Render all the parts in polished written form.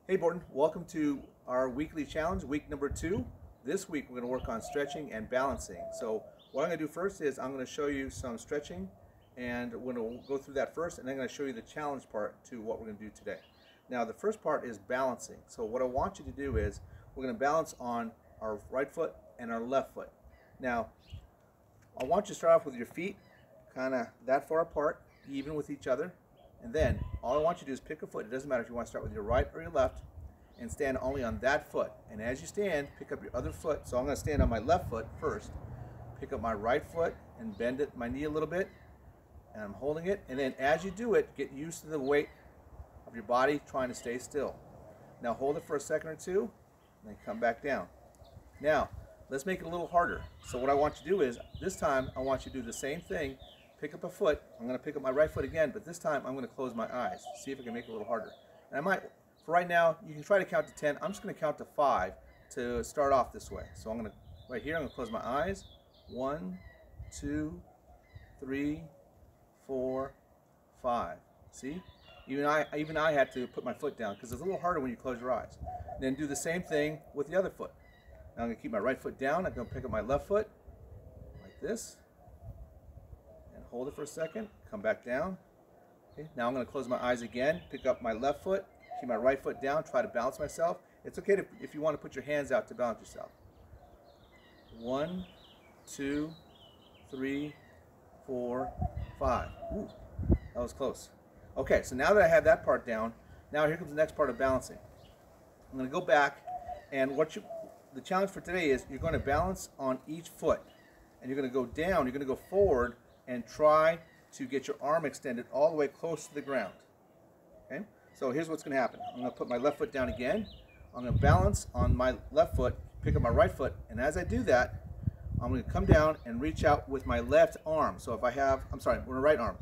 Hey Borton, welcome to our weekly challenge, week number 2. This week we're going to work on stretching and balancing. So what I'm going to do first is I'm going to show you some stretching, and we're going to go through that first, and then I'm going to show you the challenge part to what we're going to do today. Now the first part is balancing. So what I want you to do is we're going to balance on our right foot and our left foot. Now I want you to start off with your feet kind of that far apart, even with each other. And then all I want you to do is pick a foot. It doesn't matter if you want to start with your right or your left, and stand only on that foot. And as you stand, pick up your other foot. So I'm going to stand on my left foot first, pick up my right foot and bend it, my knee a little bit, and I'm holding it. And then as you do it, get used to the weight of your body trying to stay still. Now hold it for a second or two, and then come back down. Now let's make it a little harder. So what I want you to do is, this time I want you to do the same thing. Pick up a foot. I'm going to pick up my right foot again, but this time I'm going to close my eyes. See if I can make it a little harder. And I might, for right now, you can try to count to 10. I'm just going to count to 5 to start off this way. So I'm going to, right here, I'm going to close my eyes. 1, 2, 3, 4, 5. See? Even I had to put my foot down because it's a little harder when you close your eyes. And then do the same thing with the other foot. Now I'm going to keep my right foot down. I'm going to pick up my left foot like this. Hold it for a second, come back down. Okay, now I'm going to close my eyes again, pick up my left foot, keep my right foot down, try to balance myself. It's okay if you want to put your hands out to balance yourself. 1, 2, 3, 4, 5. Ooh, that was close. Okay, so now that I have that part down, now here comes the next part of balancing. I'm going to go back, and the challenge for today is you're going to balance on each foot, and you're going to go down, you're going to go forward, and try to get your arm extended all the way close to the ground. Okay? So here's what's going to happen. I'm going to put my left foot down again. I'm going to balance on my left foot, pick up my right foot, and as I do that, I'm going to come down and reach out with my left arm. So if I have, right arm,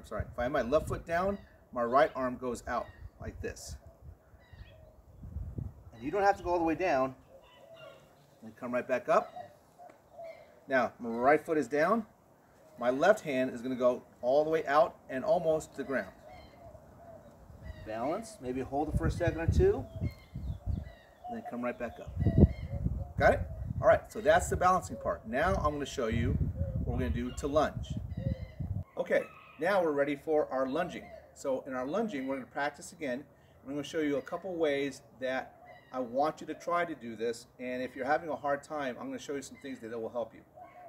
sorry. If I have my left foot down, my right arm goes out like this. And you don't have to go all the way down. And come right back up. Now, my right foot is down. My left hand is going to go all the way out and almost to the ground. Balance, maybe hold it for a second or two, and then come right back up. Got it? All right, so that's the balancing part. Now I'm going to show you what we're going to do to lunge. Okay, now we're ready for our lunging. So in our lunging, we're going to practice again. I'm going to show you a couple ways that I want you to try to do this, and if you're having a hard time, I'm going to show you some things that will help you.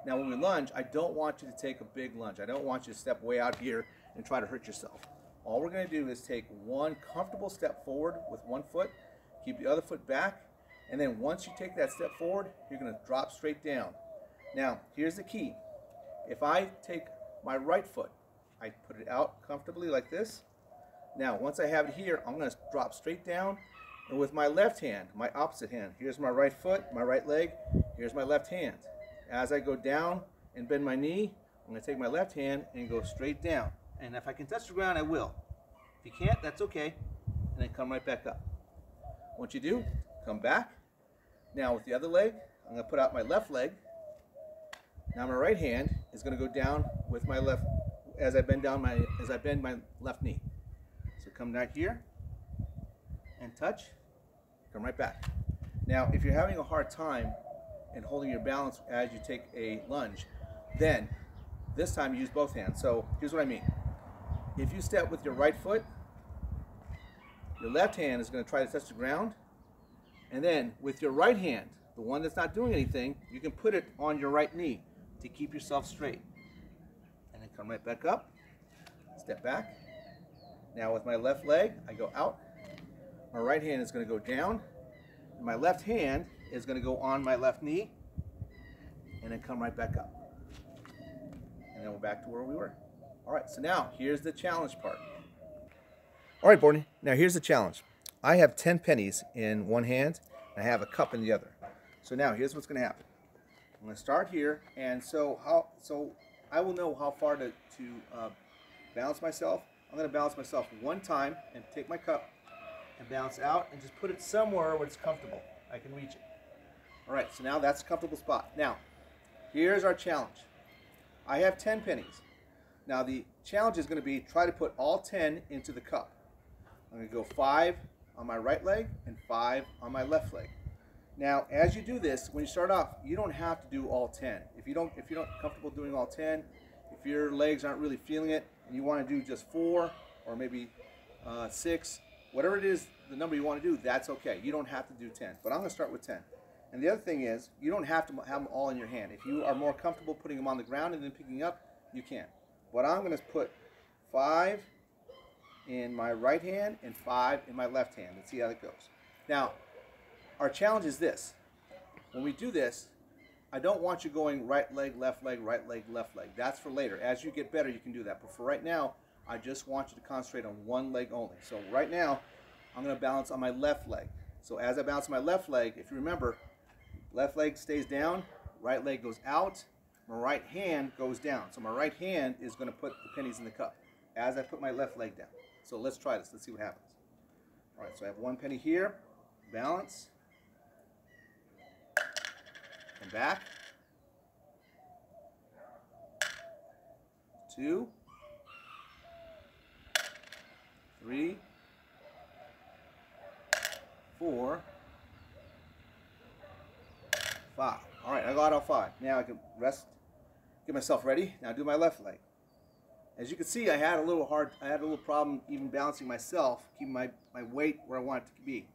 Now when we lunge, I don't want you to take a big lunge. I don't want you to step way out here and try to hurt yourself. All we're going to do is take one comfortable step forward with one foot, keep the other foot back, and then once you take that step forward, you're going to drop straight down. Now here's the key. If I take my right foot, I put it out comfortably like this. Now once I have it here, I'm going to drop straight down, and with my left hand, my opposite hand, here's my right foot, my right leg, here's my left hand. As I go down and bend my knee, I'm going to take my left hand and go straight down. And if I can touch the ground, I will. If you can't, that's okay. And then come right back up. Once you do, come back. Now with the other leg, I'm going to put out my left leg. Now my right hand is going to go down with my left as I bend my left knee. So come down here and touch. Come right back. Now if you're having a hard time and holding your balance as you take a lunge, then this time you use both hands. So here's what I mean. If you step with your right foot, your left hand is going to try to touch the ground, and then with your right hand, the one that's not doing anything, you can put it on your right knee to keep yourself straight. And then come right back up, step back. Now with my left leg, I go out. My right hand is going to go down, and my left hand is going to go on my left knee, and then come right back up. And then we're back to where we were. All right, so now here's the challenge part. All right, Borny, now here's the challenge. I have 10 pennies in one hand, and I have a cup in the other. So now here's what's going to happen. I'm going to start here, and so I will know how far to balance myself. I'm going to balance myself one time and take my cup and bounce out and just put it somewhere where it's comfortable. I can reach it. All right, so now that's a comfortable spot. Now, here's our challenge. I have 10 pennies. Now the challenge is going to be try to put all 10 into the cup. I'm going to go 5, on my right leg and 5 on my left leg. Now, as you do this, when you start off, you don't have to do all 10. If you're not comfortable doing all 10, if your legs aren't really feeling it, and you want to do just 4 or maybe 6, whatever it is, the number you want to do, that's okay. You don't have to do 10, but I'm going to start with 10. And the other thing is, you don't have to have them all in your hand. If you are more comfortable putting them on the ground and then picking up, you can. But I'm going to put 5 in my right hand and 5 in my left hand. Let's see how that goes. Now, our challenge is this. When we do this, I don't want you going right leg, left leg, right leg, left leg. That's for later. As you get better, you can do that. But for right now, I just want you to concentrate on one leg only. So right now, I'm going to balance on my left leg. So as I balance my left leg, if you remember, left leg stays down, right leg goes out, my right hand goes down. So my right hand is going to put the pennies in the cup as I put my left leg down. So let's try this. Let's see what happens. All right, so I have 1 penny here, balance, come back, 2, 3, 4, 5. All right, I got all 5. Now I can rest, get myself ready. Now do my left leg. As you can see, I had a little problem even balancing myself, keeping my weight where I want it to be.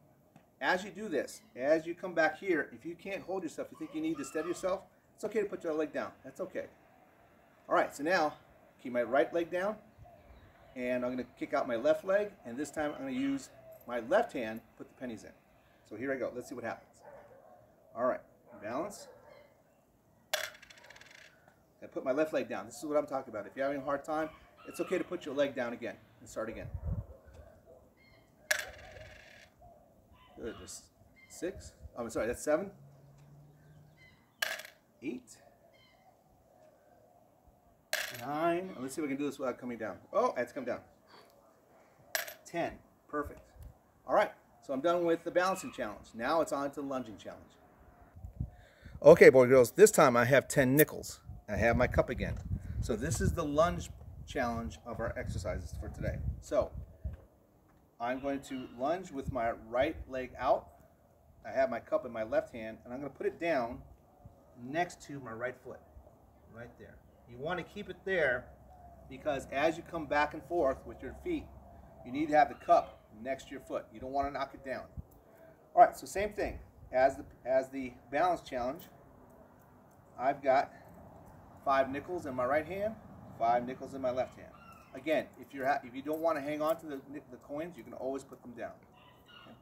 As you do this, as you come back here, if you can't hold yourself, you think you need to steady yourself, it's okay to put your leg down. That's okay. All right, so now keep my right leg down, and I'm going to kick out my left leg, and this time I'm going to use my left hand to put the pennies in. So here I go. Let's see what happens. All right, balance. I put my left leg down. This is what I'm talking about. If you're having a hard time, it's okay to put your leg down again and start again. Good. Just 6. Oh, I'm sorry. That's 7, 8, 9. Let's see if we can do this without coming down. Oh, I have to come down. 10. Perfect. All right. So I'm done with the balancing challenge. Now it's on to the lunging challenge. Okay, boys and girls. This time I have 10 nickels. I have my cup again. So this is the lunge challenge of our exercises for today. So I'm going to lunge with my right leg out. I have my cup in my left hand, and I'm going to put it down next to my right foot, right there. You want to keep it there because as you come back and forth with your feet, you need to have the cup next to your foot. You don't want to knock it down. All right, so same thing as the balance challenge. I've got 5 nickels in my right hand, 5 nickels in my left hand. Again, if you don't want to hang on to the coins, you can always put them down. Okay.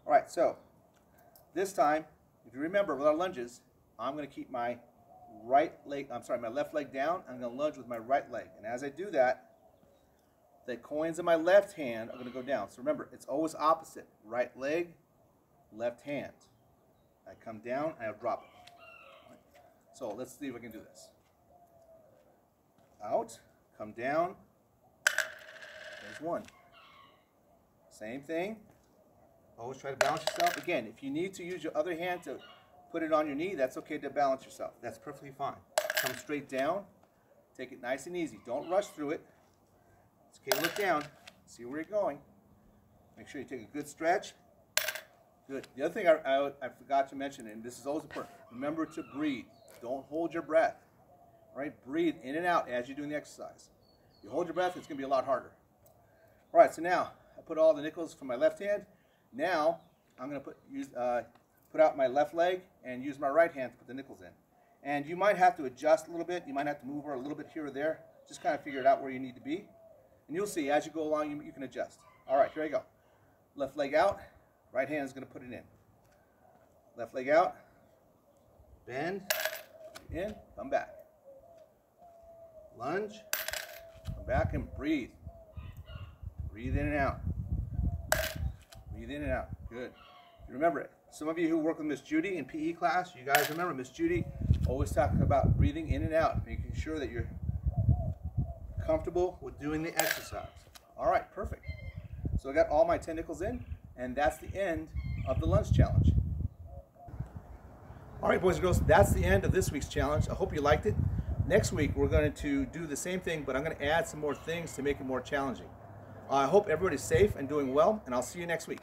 All right, so this time, if you remember with our lunges, I'm going to keep my my left leg down. I'm going to lunge with my right leg, and as I do that, the coins in my left hand are going to go down. So remember, it's always opposite: right leg, left hand. I come down, I drop it. Right. So let's see if I can do this. Out, come down, there's 1. Same thing, always try to balance yourself. Again, if you need to use your other hand to put it on your knee, that's okay to balance yourself. That's perfectly fine. Come straight down, take it nice and easy. Don't rush through it. It's okay to look down, see where you're going. Make sure you take a good stretch. Good. The other thing I forgot to mention, and this is always important, remember to breathe. Don't hold your breath. All right, breathe in and out as you're doing the exercise. If you hold your breath, it's going to be a lot harder. All right, so now I put all the nickels from my left hand. Now I'm going to put out my left leg and use my right hand to put the nickels in. And you might have to adjust a little bit. You might have to move her a little bit here or there. Just kind of figure it out where you need to be. And you'll see as you go along, you can adjust. All right, here I go. Left leg out, right hand is going to put it in. Left leg out, bend, in, come back. Lunge, come back and breathe. Breathe in and out. Breathe in and out. Good. Remember it. Some of you who work with Miss Judy in PE class, you guys remember Miss Judy always talking about breathing in and out, making sure that you're comfortable with doing the exercise. All right, perfect. So I got all my 10 nickels in, and that's the end of the lunge challenge. All right, boys and girls, that's the end of this week's challenge. I hope you liked it. Next week, we're going to do the same thing, but I'm going to add some more things to make it more challenging. I hope everybody's safe and doing well, and I'll see you next week.